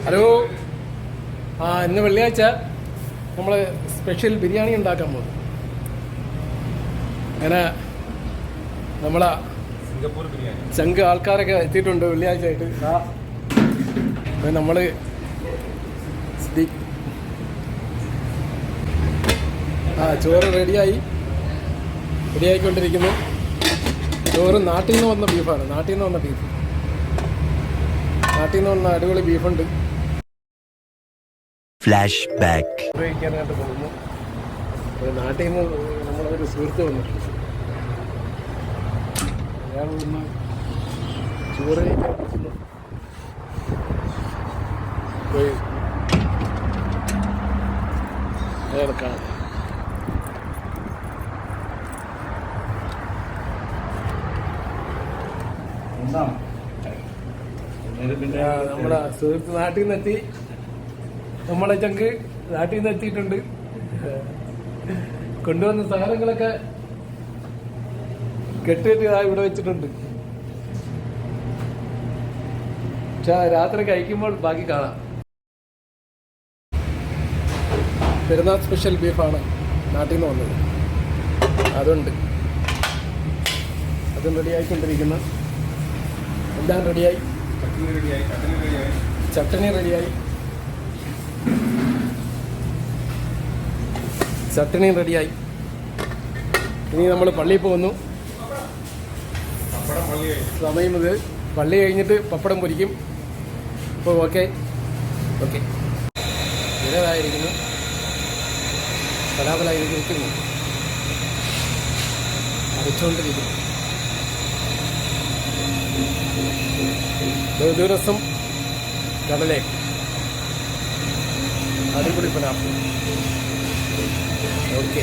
Hello. ഇന്ന് വെള്ളിയാഴ്ച നമ്മൾ സ്പെഷ്യൽ ബിരിയാണി ഉണ്ടാക്കാൻ പോകും. അങ്ങനെ നമ്മളെ സിംഗപ്പൂർ ബിരിയാണി ചങ്ക് ആൾക്കാരൊക്കെ എത്തിയിട്ടുണ്ട് വെള്ളിയാഴ്ച ആയിട്ട്. നമ്മൾ ചോറ് റെഡിയായിക്കൊണ്ടിരിക്കുന്നു. ചോറ് നാട്ടിൽ നിന്ന് വന്ന ബീഫാണ്. നാട്ടിൽ നിന്ന് വന്ന അടിപൊളി ബീഫുണ്ട്. ഫ്ലാഷ് ബാക്ക് ഉപയോഗിക്കാനായിട്ട് പോകുന്നു. നാട്ടിൽ നിന്ന് നമ്മളൊരു സുഹൃത്ത് വന്നിട്ടുണ്ട്. അയാൾ വന്ന് ചോറ് കഴിക്കാൻ പറ്റുന്നു. പോയി അയാൾ കാണാം. നമ്മുടെ സുഹൃത്ത് നാട്ടിൽ നിന്നെത്തി. നമ്മളെ ചങ്ക് നാട്ടിൽ നിന്ന് എത്തിയിട്ടുണ്ട്. കൊണ്ടുവന്ന സാധനങ്ങളൊക്കെ കെട്ടിയിട്ട് ഇവിടെ വെച്ചിട്ടുണ്ട്. പക്ഷെ രാത്രി കഴിക്കുമ്പോൾ ബാക്കി കാണാം. പെരുന്നാൾ സ്പെഷ്യൽ ബീഫാണ് നാട്ടിൽ നിന്ന് വന്നത്. അതും റെഡിയായിക്കൊണ്ടിരിക്കുന്നു. എല്ലാം റെഡിയായി. ചട്ടണി റെഡിയായി. ഇനി നമ്മൾ പള്ളിയിൽ പോകുന്നു. സമയം ഇത് പള്ളി കഴിഞ്ഞിട്ട് പപ്പടം പൊരിക്കും. അപ്പോൾ ഓക്കെ ഇതായിരിക്കുന്നു. പലാപലായിരിക്കുന്നു. അരച്ചുകൊണ്ടിരിക്കുന്നു. രസം കടലേ അടിപൊളി പലാപ്പ്. ഓക്കെ.